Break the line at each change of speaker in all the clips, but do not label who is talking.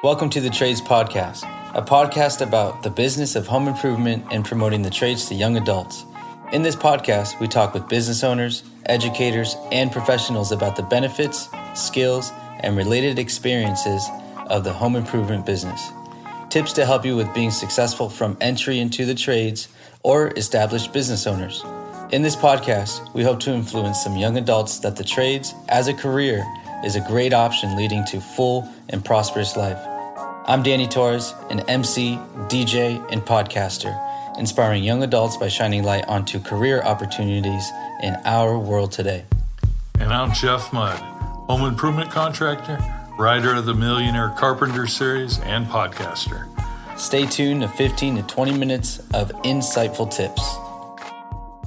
Welcome to the Trades Podcast, a podcast about the business of home improvement and promoting the trades to young adults. In this podcast, we talk with business owners, educators, and professionals about the benefits, skills, and related experiences of the home improvement business. Tips to help you with being successful from entry into the trades or established business owners. In this podcast, we hope to influence some young adults that the trades as a career is a great option leading to full and prosperous life. I'm Danny Torres, an MC, DJ, and podcaster, inspiring young adults by shining light onto career opportunities in our world today.
And I'm Jeff Mudd, home improvement contractor, writer of the Millionaire Carpenter series, and podcaster.
Stay tuned to 15 to 20 minutes of insightful tips.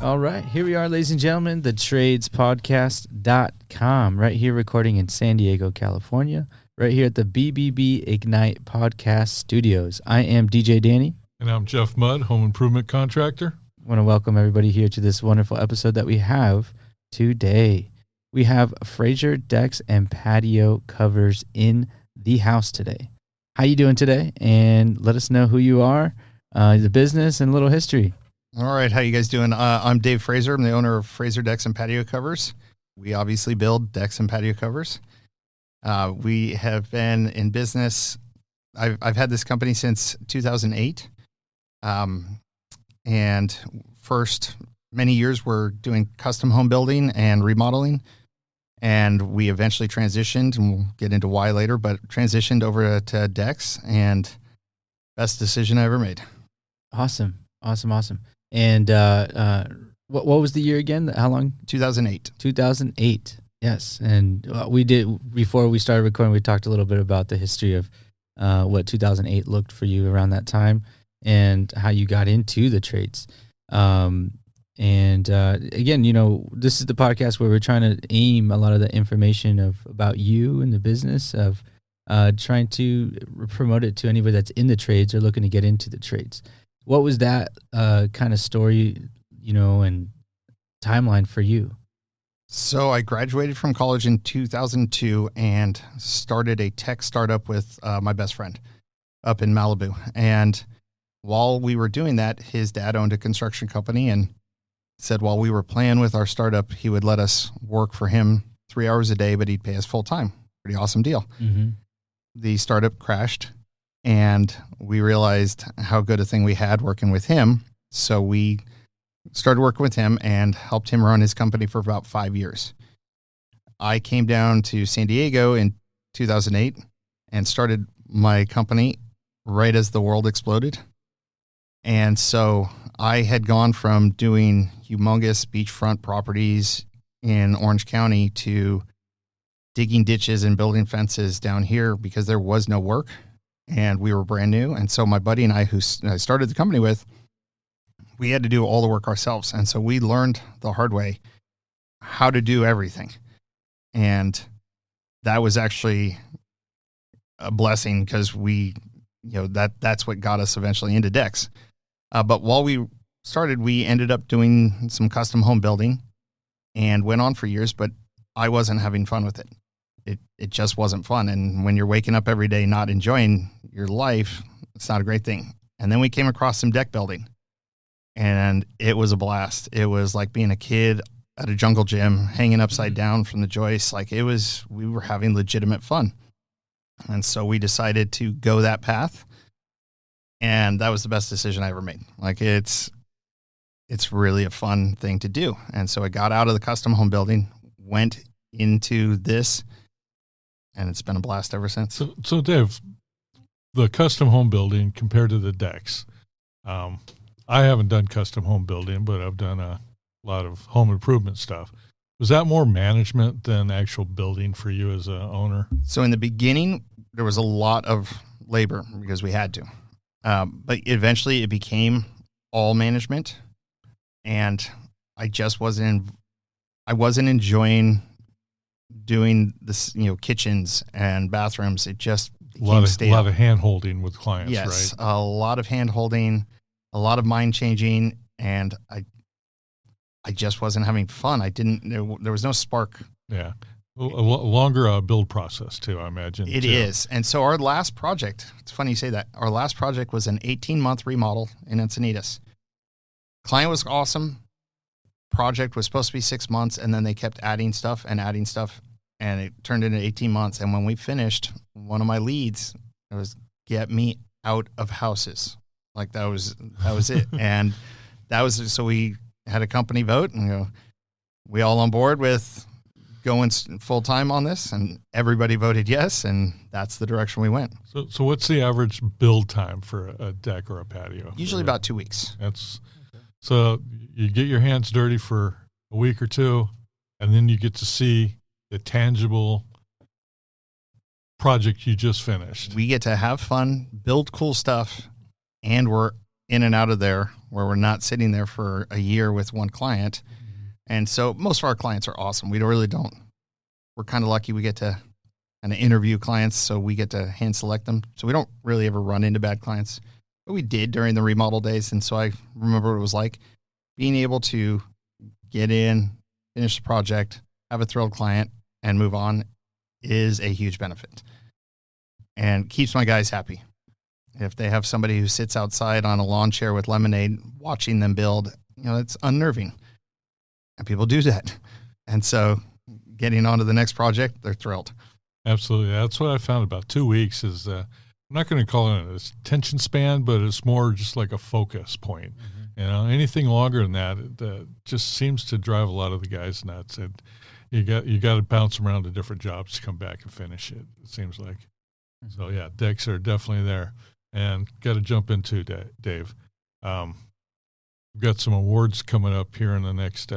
All right, here we are, ladies and gentlemen, the tradespodcast.com, right here recording in San Diego, California, right here at the BBB Ignite Podcast Studios. I am DJ Danny.
And I'm Jeff Mudd, home improvement contractor.
I want to welcome everybody here to this wonderful episode that we have today. We have Fraser Decks and Patio Covers in the house today. How you doing today? And let us know who you are, the business, and a little history.
All right, how you guys doing? I'm Dave Fraser. I'm the owner of Fraser Decks and Patio Covers. We obviously build decks and patio covers. We have been in business. I've had this company since 2008. And first many years we're doing custom home building and remodeling. And we eventually transitioned, and we'll get into why later, but transitioned over to decks, and best decision I ever made.
Awesome. And what was the year again? How long?
2008.
2008. Yes. And we did, before we started recording, we talked a little bit about the history of what 2008 looked for you around that time and how you got into the trades. Again, you know, this is the podcast where we're trying to aim a lot of the information about you and the business of trying to promote it to anybody that's in the trades or looking to get into the trades. What was that kind of story, you know, and timeline for you?
So I graduated from college in 2002 and started a tech startup with my best friend up in Malibu. And while we were doing that, his dad owned a construction company and said while we were playing with our startup, he would let us work for him 3 hours a day, but he'd pay us full time. Pretty awesome deal. Mm-hmm. The startup crashed, and we realized how good a thing we had working with him. So we started working with him and helped him run his company for about 5 years. I came down to San Diego in 2008 and started my company right as the world exploded. And so I had gone from doing humongous beachfront properties in Orange County to digging ditches and building fences down here because there was no work and we were brand new. And so my buddy and I, who I started the company with, we had to do all the work ourselves. And so we learned the hard way how to do everything. And that was actually a blessing because that's what got us eventually into decks. But while we started, we ended up doing some custom home building and went on for years, but I wasn't having fun with it. It just wasn't fun. And when you're waking up every day not enjoying your life, it's not a great thing. And then we came across some deck building, and it was a blast. It was like being a kid at a jungle gym, hanging upside down from the joist. We were having legitimate fun. And so we decided to go that path. And that was the best decision I ever made. It's really a fun thing to do. And so I got out of the custom home building, went into this, and it's been a blast ever since.
So Dave, the custom home building compared to the decks, I haven't done custom home building, but I've done a lot of home improvement stuff. Was that more management than actual building for you as an owner?
So in the beginning, there was a lot of labor because we had to. But eventually it became all management, and I just wasn't enjoying doing this, kitchens and bathrooms. It just became stale.
A lot of hand holding with clients,
yes,
right?
A lot of hand holding, a lot of mind changing, and I just wasn't having fun. There was no spark.
Yeah. Longer build process too, I imagine.
It is. And so our last project, it's funny you say that. Our last project was an 18-month remodel in Encinitas. Client was awesome. Project was supposed to be 6 months, and then they kept adding stuff, and it turned into 18 months. And when we finished, one of my leads was get me out of houses. Like that was it. And so we had a company vote, and we all on board with going full time on this, and everybody voted yes, and that's the direction we went.
So what's the average build time for a deck or a patio?
Usually about 2 weeks.
So you get your hands dirty for a week or two, and then you get to see the tangible project you just finished.
We get to have fun, build cool stuff, and we're in and out of there, where we're not sitting there for a year with one client. And so most of our clients are awesome. We're kind of lucky we get to kind of interview clients, so we get to hand select them. So we don't really ever run into bad clients, but we did during the remodel days. And so I remember what it was like being able to get in, finish the project, have a thrilled client, and move on is a huge benefit and keeps my guys happy. If they have somebody who sits outside on a lawn chair with lemonade watching them build, it's unnerving. And people do that. And so getting on to the next project, they're thrilled.
Absolutely. That's what I found about 2 weeks is, I'm not going to call it an attention span, but it's more just like a focus point. Mm-hmm. Anything longer than that, it just seems to drive a lot of the guys nuts. And you got to bounce around to different jobs to come back and finish it, it seems like. Mm-hmm. So, yeah, decks are definitely there. And got to jump into Dave. We've got some awards coming up here in the next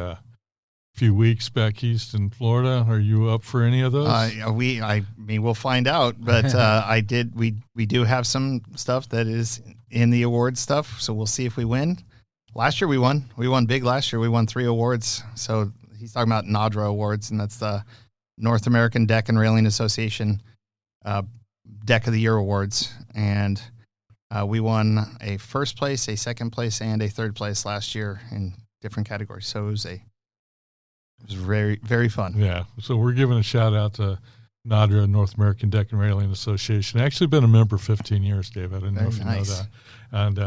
few weeks back east in Florida. Are you up for any of those?
We'll find out, but we do have some stuff that is in the award stuff. So we'll see if we win. Last year we won big last year. We won 3 awards. So he's talking about NADRA awards, and that's the North American Deck and Railing Association Deck of the Year awards. And we won a first place, a second place, and a third place last year in different categories. So it was very, very fun.
Yeah. So we're giving a shout out to NADRA, North American Deck and Railing Association. I've actually been a member 15 years, Dave. I didn't know if you know that. And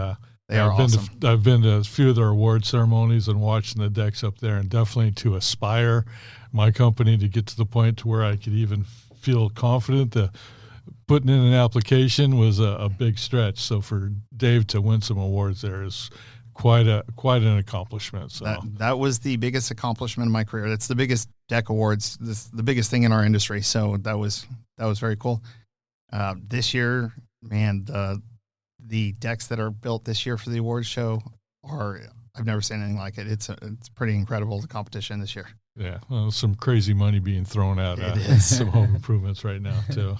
I've been to a few of their award ceremonies and watching the decks up there, and definitely to aspire my company to get to the point to where I could even feel confident that putting in an application was a big stretch. So for Dave to win some awards there is quite an accomplishment. So
that was the biggest accomplishment of my career. That's the biggest deck awards, the biggest thing in our industry. So that was very cool. This year, man, the decks that are built this year for the awards show I've never seen anything like it. It's pretty incredible, the competition this year.
Yeah, well, some crazy money being thrown out some home improvements right now too.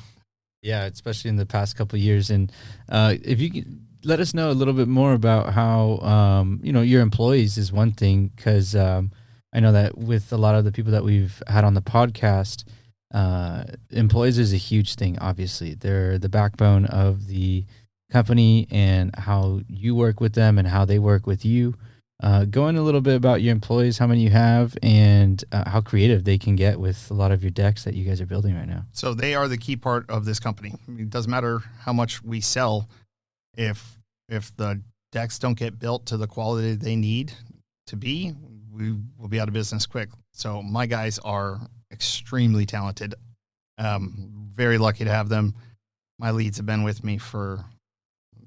Yeah, especially in the past couple of years. And if you could let us know a little bit more about how, your employees is one thing, because I know that with a lot of the people that we've had on the podcast, employees is a huge thing, obviously. They're the backbone of the company and how you work with them and how they work with you. Go in a little bit about your employees, how many you have, and how creative they can get with a lot of your decks that you guys are building right now.
So they are the key part of this company. I mean, it doesn't matter how much we sell. If the decks don't get built to the quality they need to be, we will be out of business quick. So my guys are extremely talented. Very lucky to have them. My leads have been with me for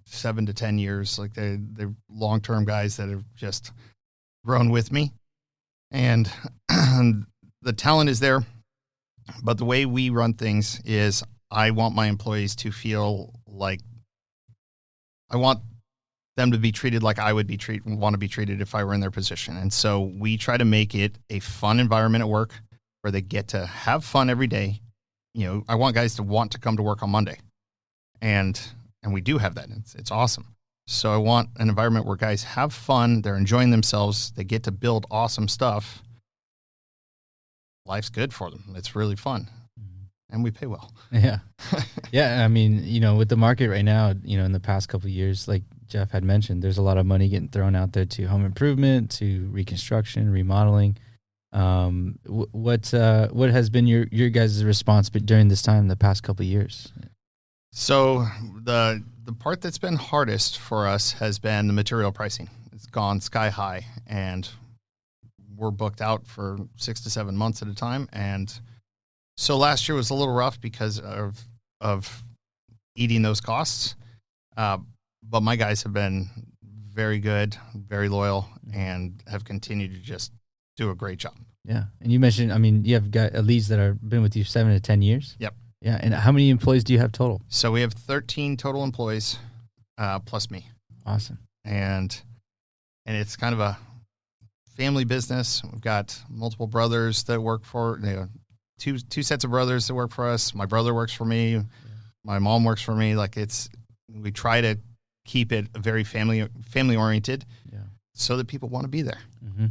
7 to 10 years. Like they're long-term guys that have just grown with me, and the talent is there. But the way we run things is I want my employees to feel like I want them to be treated like I would want to be treated if I were in their position. And so we try to make it a fun environment at work where they get to have fun every day. I want guys to want to come to work on Monday. And we do have that. It's awesome. So I want an environment where guys have fun. They're enjoying themselves. They get to build awesome stuff. Life's good for them. It's really fun. And we pay well.
Yeah. Yeah. I mean, with the market right now, in the past couple of years, like Jeff had mentioned, there's a lot of money getting thrown out there to home improvement, to reconstruction, remodeling. What has been your guys' response during this time, the past couple of years?
So the part that's been hardest for us has been the material pricing. It's gone sky high, and we're booked out for 6 to 7 months at a time. And so last year was a little rough because of eating those costs. But my guys have been very good, very loyal, and have continued to just do a great job.
Yeah. And you mentioned, I mean, you have got leads that are been with you 7 to 10 years.
Yep.
Yeah. And how many employees do you have total?
So we have 13 total employees, plus me.
Awesome.
And it's kind of a family business. We've got multiple brothers that work for, two sets of brothers that work for us. My brother works for me. Yeah. My mom works for me. Like we try to keep it very family oriented, so that people want to be there.
Mm-hmm.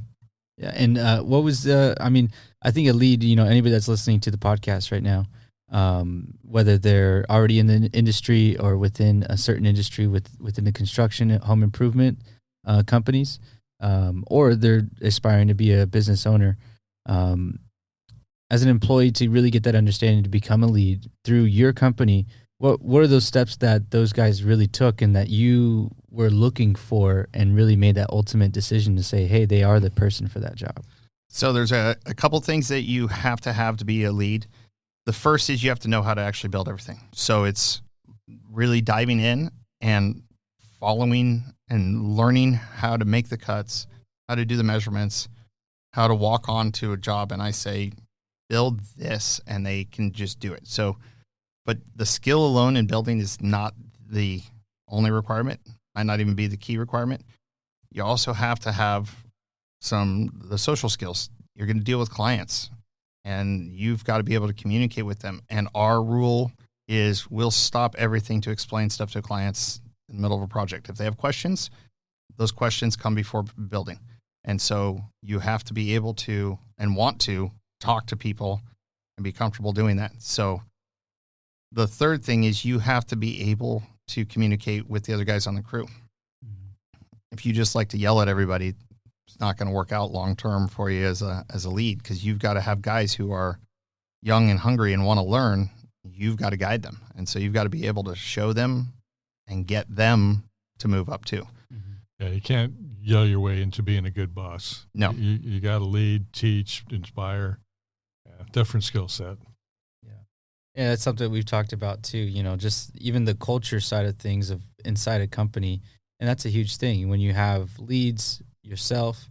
Yeah. And what was I think a lead, anybody that's listening to the podcast right now, whether they're already in the industry or within a certain industry within the construction, home improvement companies, or they're aspiring to be a business owner, as an employee, to really get that understanding to become a lead through your company, what are those steps that those guys really took and that you were looking for and really made that ultimate decision to say, hey, they are the person for that job?
So there's a couple things that you have to be a lead. The first is you have to know how to actually build everything. So it's really diving in and following and learning how to make the cuts, how to do the measurements, how to walk onto a job. And I say, build this, and they can just do it. So, but the skill alone in building is not the only requirement, might not even be the key requirement. You also have to have the social skills. You're going to deal with clients, and you've got to be able to communicate with them. And our rule is we'll stop everything to explain stuff to clients in the middle of a project. If they have questions, those questions come before building. And so you have to be able to and want to talk to people and be comfortable doing that. So the third thing is you have to be able to communicate with the other guys on the crew. If you just like to yell at everybody, it's not going to work out long term for you as a lead, because you've got to have guys who are young and hungry and want to learn. You've got to guide them. And so you've got to be able to show them and get them to move up too.
Yeah, you can't yell your way into being a good boss.
No.
You got to lead, teach, inspire. Yeah, different skill set.
Yeah, that's something we've talked about too, just even the culture side of things of inside a company. And that's a huge thing when you have leads yourself,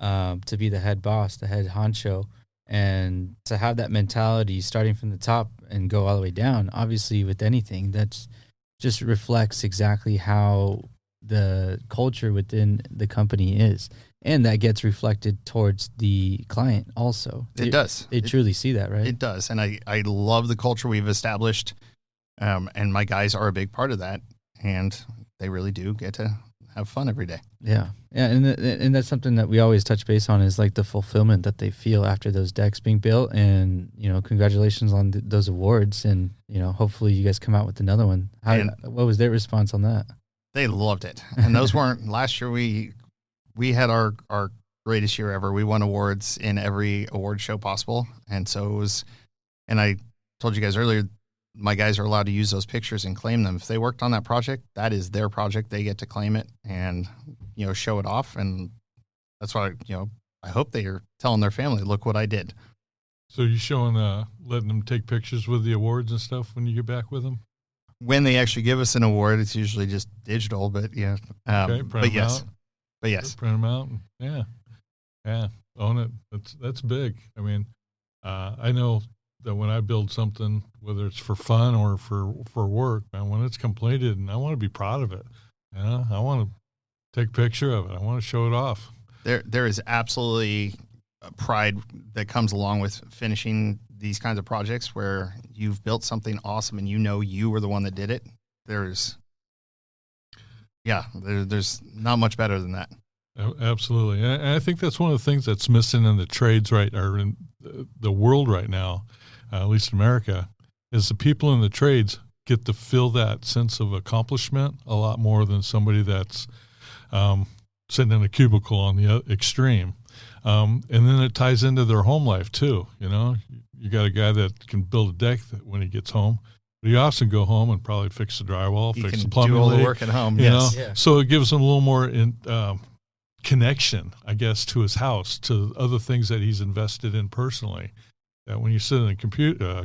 to be the head boss, the head honcho, and to have that mentality starting from the top and go all the way down. Obviously with anything, that's just reflects exactly how the culture within the company is. And that gets reflected towards the client also.
It does.
They truly see that, right?
It does. And I love the culture we've established. And my guys are a big part of that. And they really do get to have fun every day.
Yeah. Yeah. And that's something that we always touch base on, is like the fulfillment that they feel after those decks being built. And, congratulations on those awards. And, hopefully you guys come out with another one. What was their response on that? They
loved it. And those weren't last year. We had our greatest year ever. We won awards in every award show possible. And so it was, and I told you guys earlier, my guys are allowed to use those pictures and claim them. If they worked on that project, that is their project. They get to claim it and, show it off. And that's why, I hope they are telling their family, look what I did.
So you showing, letting them take pictures with the awards and stuff when you get back with them?
When they actually give us an award, it's usually just digital, but yeah. But yes.
Print them out. Yeah. Own it. That's big. I mean, I know that when I build something, whether it's for fun or for work, man, when it's completed, and I want to be proud of it. I want to take a picture of it. I want to show it off.
There is absolutely pride that comes along with finishing these kinds of projects where you've built something awesome and you were the one that did it. There's not much better than that.
Absolutely. And I think that's one of the things that's missing in the trades or in the world right now, at least America, is the people in the trades get to feel that sense of accomplishment a lot more than somebody that's sitting in a cubicle on the extreme. And then it ties into their home life too. You got a guy that can build a deck when he gets home, but he also go home and probably fix the drywall, fix the plumbing,
do all the
leak,
work at home.
you know?
Yes.
Yeah.
So it gives him a little more connection, I guess, to his house, to other things that he's invested in personally. That when you sit in a computer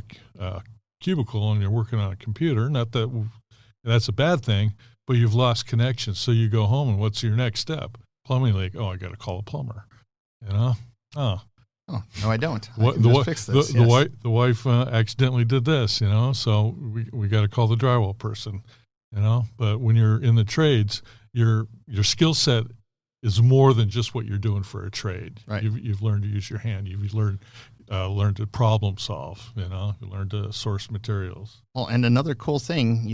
cubicle and you're working on a computer, not that that's a bad thing, but you've lost connection. So you go home, and what's your next step? Plumbing leak. Oh, I got to call a plumber.
Oh, no, I don't.
Fix this.
Yes.
The wife accidentally did this, so we got to call the drywall person, But when you're in the trades, your skill set is more than just what you're doing for a trade.
Right.
You've learned to use your hand. You've learned to problem solve. You learned to source materials.
Well, and another cool thing,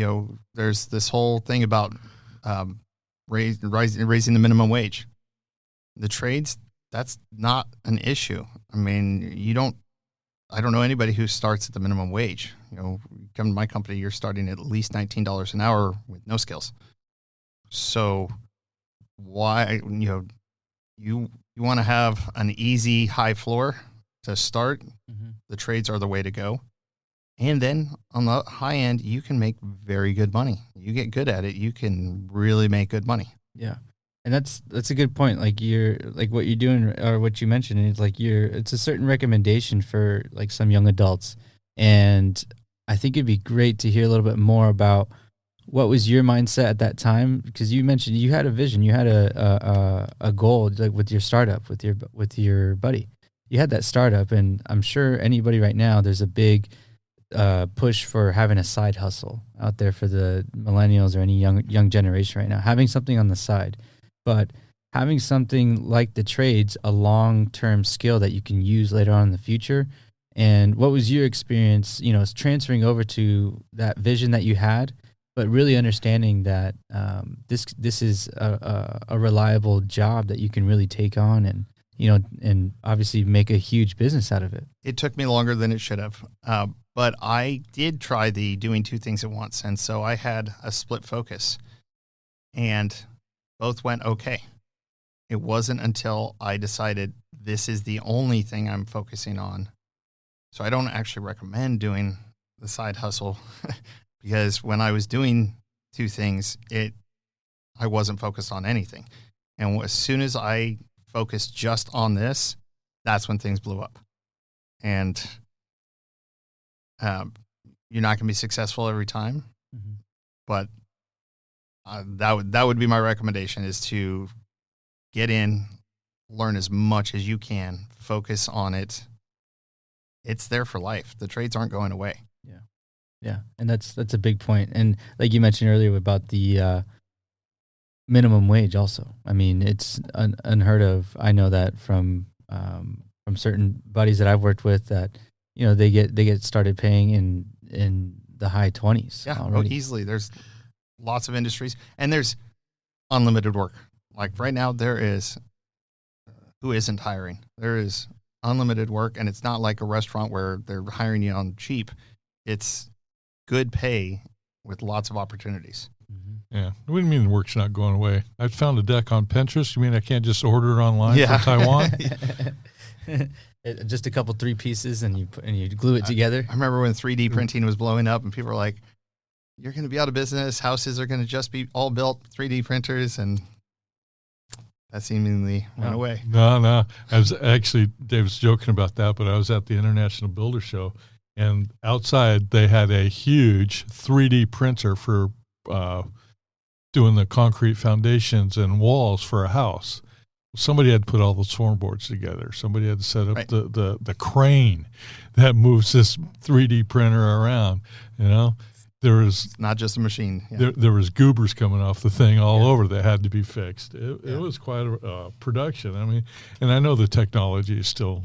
there's this whole thing about raising the minimum wage. The trades, that's not an issue. I mean, I don't know anybody who starts at the minimum wage. You come to my company, you're starting at least $19 an hour with no skills. So why, you want to have an easy high floor to start.
Mm-hmm.
The trades are the way to go. And then on the high end, you can make very good money. You get good at it, you can really make good money.
Yeah. And that's a good point. Like what you're doing or what you mentioned, it's like it's a certain recommendation for like some young adults. And I think it'd be great to hear a little bit more about what was your mindset at that time, because you mentioned you had a vision, you had a goal, like with your startup, with your buddy. You had that startup, and I'm sure anybody right now, there's a big push for having a side hustle out there for the millennials or any young generation right now, having something on the side. But having something like the trades, a long-term skill that you can use later on in the future. And what was your experience, transferring over to that vision that you had, but really understanding that this is a reliable job that you can really take on and obviously make a huge business out of it.
It took me longer than it should have. But I did try the doing two things at once. And so I had a split focus, and both went okay. It wasn't until I decided this is the only thing I'm focusing on. So I don't actually recommend doing the side hustle because when I was doing two things, I wasn't focused on anything. And as soon as I focused just on this, that's when things blew up. And you're not going to be successful every time,
Mm-hmm.
but that would be my recommendation, is to get in, learn as much as you can, focus on it. It's there for life. The trades aren't going away.
Yeah. And that's a big point. And like you mentioned earlier about the minimum wage also. I mean, it's unheard of. I know that from certain buddies that I've worked with that, they get started paying in the high 20s.
Yeah,
already.
Easily. There's lots of industries, and there's unlimited work. Like right now, there is, who isn't hiring? There is unlimited work, and it's not like a restaurant where they're hiring you on cheap. It's good pay with lots of opportunities.
Mm-hmm.
Yeah. What do you mean the work's not going away? I found a deck on Pinterest. You mean I can't just order it online from Taiwan?
Just a couple 3 pieces and you glue it together.
I remember when 3D printing was blowing up and people were like, you're going to be out of business. Houses are going to just be all built 3D printers. And that seemingly went away.
No. I was actually, Dave was joking about that, but I was at the International Builder Show, and outside they had a huge 3D printer for doing the concrete foundations and walls for a house. Somebody had to put all those floorboards together. Somebody had to set up the crane that moves this 3D printer around. There was,
It's not just a machine. Yeah.
there was goobers coming off the thing all over that had to be fixed. It was quite a production. I mean, and I know the technology is still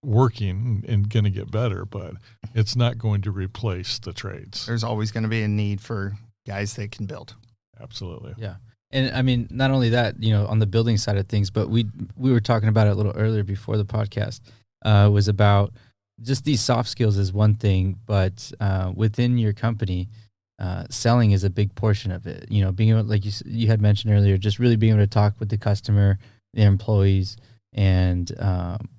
working and going to get better, but it's not going to replace the trades.
There's always going to be a need for guys that can build.
Absolutely.
Yeah. And I mean, not only that, on the building side of things, but we were talking about it a little earlier before the podcast, was about just these soft skills is one thing, but within your company, selling is a big portion of it. Being able, like you had mentioned earlier, just really being able to talk with the customer, their employees, and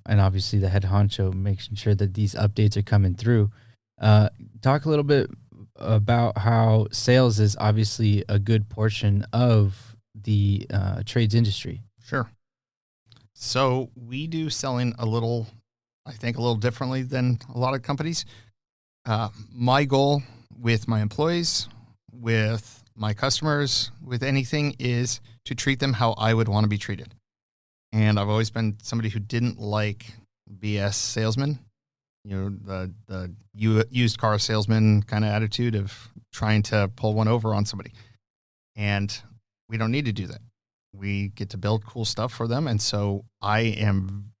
obviously the head honcho making sure that these updates are coming through. Talk a little bit about how sales is obviously a good portion of the trades industry.
Sure. So we do selling I think a little differently than a lot of companies. My goal with my employees, with my customers, with anything is to treat them how I would want to be treated. And I've always been somebody who didn't like BS salesmen, the used car salesman kind of attitude of trying to pull one over on somebody. And we don't need to do that. We get to build cool stuff for them. And so I am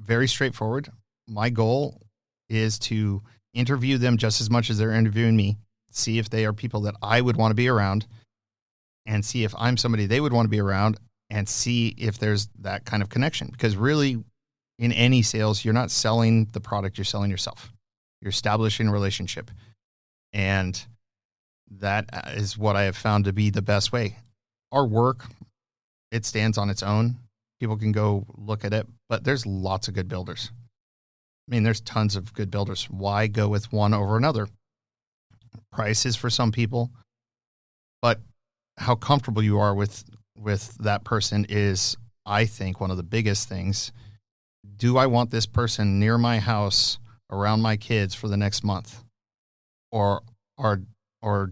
very straightforward. My goal is to interview them just as much as they're interviewing me, see if they are people that I would want to be around, and see if I'm somebody they would want to be around, and see if there's that kind of connection. Because really, in any sales, you're not selling the product, you're selling yourself. You're establishing a relationship. And that is what I have found to be the best way. Our work, it stands on its own. People can go look at it, but there's lots of good builders. I mean, there's tons of good builders. Why go with one over another? Price is for some people, but how comfortable you are with that person is, I think, one of the biggest things. Do I want this person near my house around my kids for the next month? Or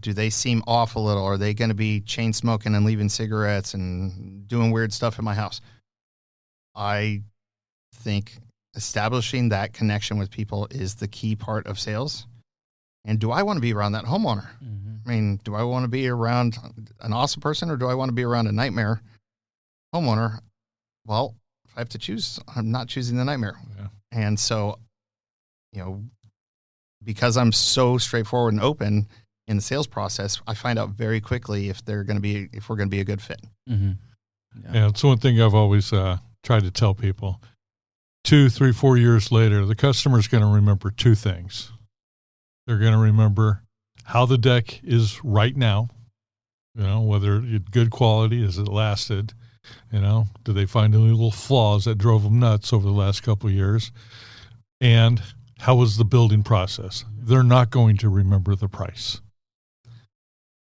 do they seem off a little? Are they going to be chain smoking and leaving cigarettes and doing weird stuff in my house? I think establishing that connection with people is the key part of sales. And do I want to be around that homeowner? Mm-hmm. I mean, do I want to be around an awesome person, or do I want to be around a nightmare homeowner? Well, if I have to choose, I'm not choosing the nightmare. Yeah. And so, because I'm so straightforward and open in the sales process, I find out very quickly if we're going to be a good fit.
Mm-hmm. Yeah, it's one thing I've always tried to tell people. 2, 3, 4 years later, the customer's going to remember two things. They're going to remember how the deck is right now, whether it's good quality, has it lasted, do they find any little flaws that drove them nuts over the last couple of years, and how was the building process? They're not going to remember the price.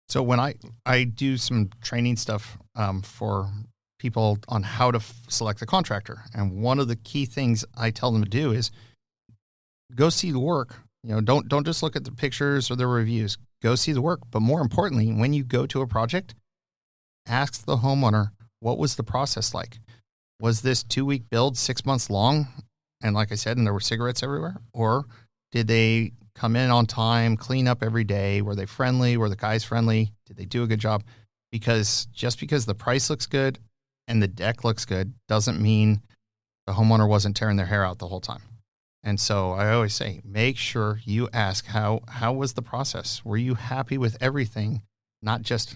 So when I do some training stuff for people on how to select the contractor, and one of the key things I tell them to do is go see the work. Don't just look at the pictures or the reviews. Go see the work. But more importantly, when you go to a project, ask the homeowner, what was the process like? Was this 2-week build 6 months long? And like I said, and there were cigarettes everywhere? Or did they come in on time, clean up every day? Were they friendly? Were the guys friendly? Did they do a good job? Because just because the price looks good and the deck looks good doesn't mean the homeowner wasn't tearing their hair out the whole time. And so I always say, make sure you ask, how was the process? Were you happy with everything? Not just,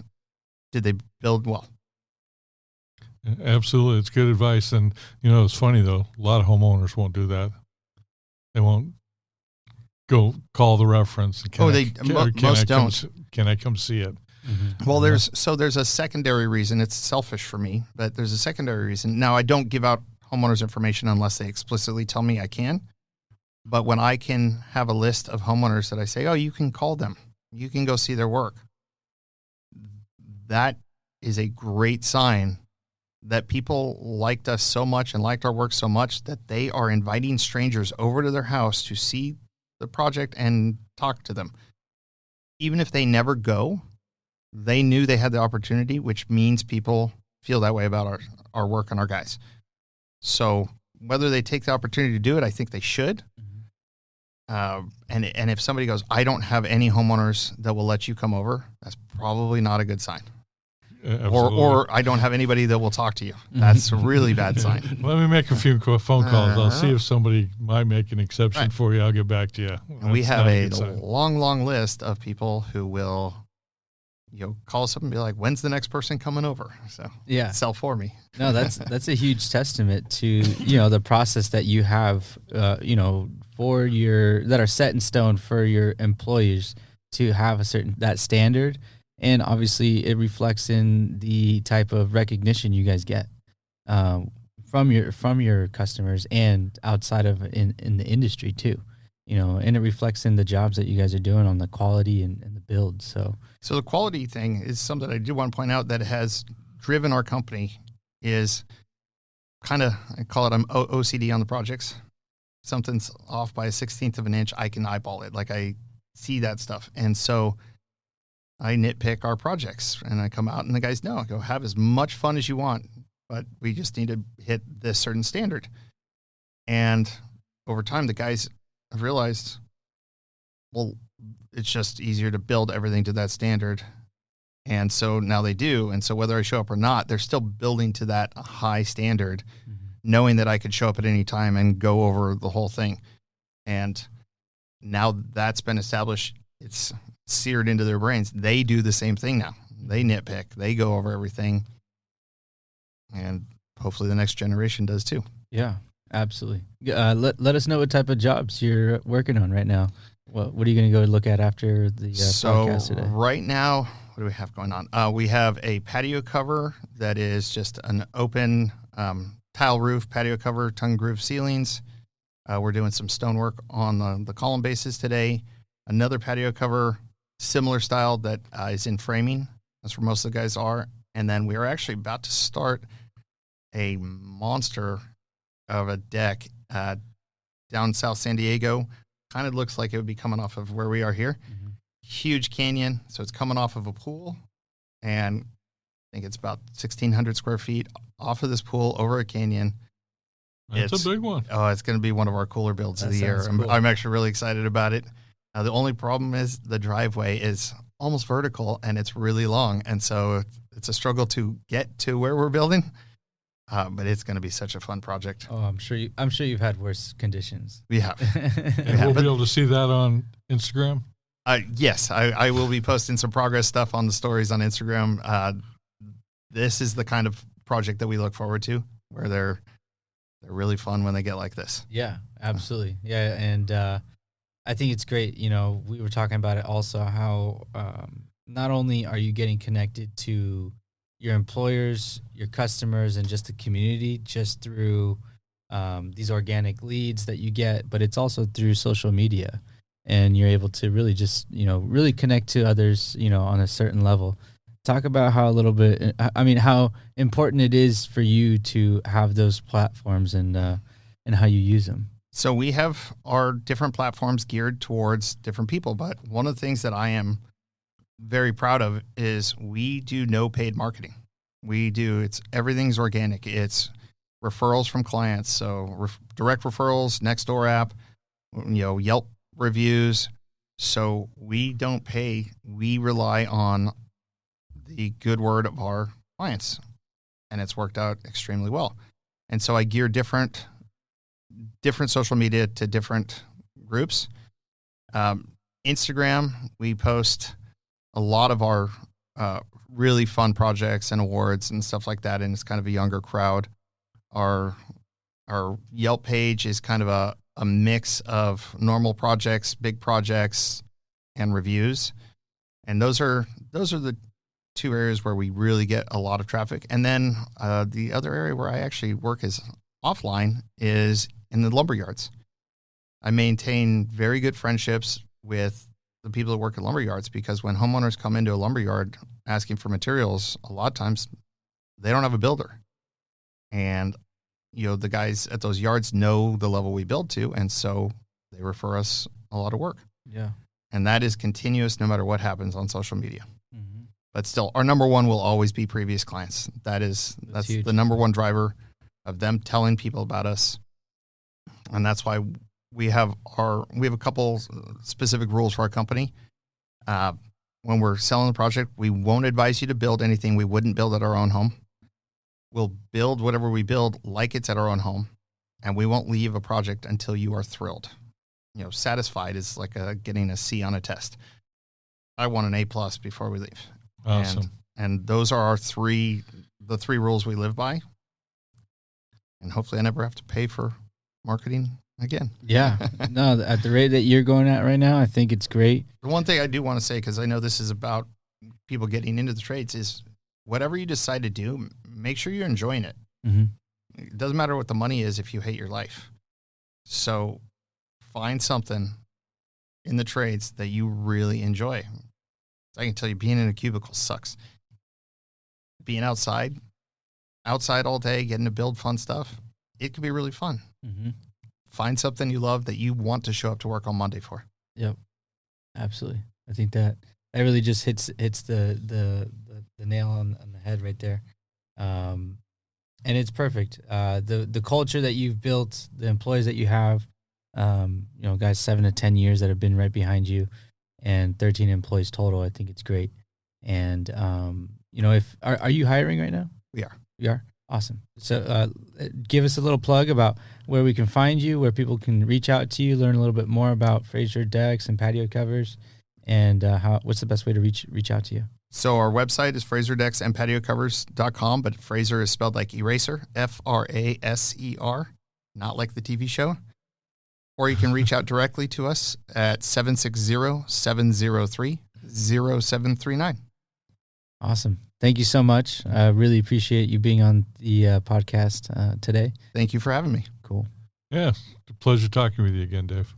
did they build well?
Absolutely. It's good advice. And, it's funny, though. A lot of homeowners won't do that. They won't go call the reference.
Most don't.
Can I come see it?
Mm-hmm. Well, there's a secondary reason. It's selfish for me, but there's a secondary reason. Now, I don't give out homeowners information unless they explicitly tell me I can. But when I can have a list of homeowners that I say, you can call them, you can go see their work, that is a great sign that people liked us so much and liked our work so much that they are inviting strangers over to their house to see the project and talk to them. Even if they never go, they knew they had the opportunity, which means people feel that way about our work and our guys. So whether they take the opportunity to do it, I think they should. And if somebody goes, I don't have any homeowners that will let you come over, that's probably not a good sign. Or I don't have anybody that will talk to you. That's a really bad sign.
Let me make a few phone calls. I'll see if somebody might make an exception for you. I'll get back to you.
And we have a long list of people who will, call us up and be like, when's the next person coming over? So sell for me.
No, that's a huge testament to, the process that you have, that are set in stone for your employees to have that standard. And obviously it reflects in the type of recognition you guys get from from your customers and outside of in the industry too, and it reflects in the jobs that you guys are doing on the quality and the build. So
the quality thing is something I do want to point out that has driven our company is kind of, I call it OCD on the projects. Something's off by a 1/16 of an inch, I can eyeball it. Like I see that stuff. And so I nitpick our projects and I come out and the guys know, I go, have as much fun as you want, but we just need to hit this certain standard. And over time, the guys have realized, well, it's just easier to build everything to that standard. And so now they do. And so whether I show up or not, they're still building to that high standard, knowing that I could show up at any time and go over the whole thing. And now that's been established. It's seared into their brains. They do the same thing now. They nitpick. They go over everything. And hopefully the next generation does too.
Yeah, absolutely. Let us know what type of jobs you're working on right now. What are you going to go look at after the podcast today?
Right now, what do we have going on? We have a patio cover that is just an open tile roof, patio cover, tongue groove ceilings. We're doing some stonework on the column bases today. Another patio cover, similar style that is in framing. That's where most of the guys are. And then we are actually about to start a monster of a deck down South San Diego. Kind of looks like it would be coming off of where we are here. Mm-hmm. Huge canyon. So it's coming off of a pool. And I think it's about 1,600 square feet off of this pool over a canyon.
That's a big one.
Oh, it's going to be one of our cooler builds of the year.
Cool.
I'm actually really excited about it. The only problem is the driveway is almost vertical and it's really long. And so it's a struggle to get to where we're building. But it's going to be such a fun project.
Oh, I'm sure you've had worse conditions.
We have.
And we'll be able to see that on Instagram?
Yes, I will be posting some progress stuff on the stories on Instagram. This is the kind of project that we look forward to, where they're really fun when they get like this.
Yeah, absolutely. Yeah, and I think it's great. We were talking about it also, how not only are you getting connected to your employers, your customers, and just the community just through these organic leads that you get, but it's also through social media. And you're able to really just, really connect to others, on a certain level. Talk about how how important it is for you to have those platforms and how you use them.
So we have our different platforms geared towards different people, but one of the things that I am very proud of is we do no paid marketing. Everything's organic. It's referrals from clients. So direct referrals, Nextdoor app, Yelp reviews. So we don't pay. We rely on the good word of our clients, and it's worked out extremely well. And so I gear different social media to different groups. Instagram, we post a lot of our really fun projects and awards and stuff like that, and it's kind of a younger crowd. Our Yelp page is kind of a mix of normal projects, big projects, and reviews. And those are the two areas where we really get a lot of traffic. And then the other area where I actually work is offline is in the lumber yards. I maintain very good friendships with the people that work at lumber yards, because when homeowners come into a lumber yard asking for materials, a lot of times they don't have a builder. And, the guys at those yards know the level we build to, and so they refer us a lot of work.
Yeah.
And that is continuous no matter what happens on social media. Mm-hmm. But still, our number one will always be previous clients. That's the number one driver of them telling people about us. And that's why we have a couple specific rules for our company. When we're selling the project, we won't advise you to build anything we wouldn't build at our own home. We'll build whatever we build like it's at our own home, and we won't leave a project until you are thrilled. Satisfied is like getting a C on a test. I want an A+ before we leave.
Awesome.
And those are the three rules we live by. And hopefully I never have to pay for marketing again.
Yeah. No, at the rate that you're going at right now, I think it's great.
The one thing I do want to say, because I know this is about people getting into the trades, is whatever you decide to do, make sure you're enjoying it.
Mm-hmm.
It doesn't matter what the money is if you hate your life. So find something in the trades that you really enjoy. I can tell you, being in a cubicle sucks. Being outside all day, getting to build fun stuff, it could be really fun.
Mm-hmm.
Find something you love that you want to show up to work on Monday for.
Yep, absolutely. I think that really just hits the nail on the head right there. And it's perfect. The culture that you've built, the employees that you have, guys, 7 to 10 years that have been right behind you, and 13 employees total. I think it's great. And if are you hiring right now?
We are.
We are. Awesome. So give us a little plug about where we can find you, where people can reach out to you, learn a little bit more about Fraser decks and patio covers, and what's the best way to reach out to you?
So our website is FraserDecksAndPatioCovers.com, but Fraser is spelled like eraser, Fraser, not like the TV show. Or you can reach out directly to us at 760-703-0739.
Awesome. Thank you so much. I really appreciate you being on the podcast today.
Thank you for having me.
Cool.
Yeah, it's a pleasure talking with you again, Dave.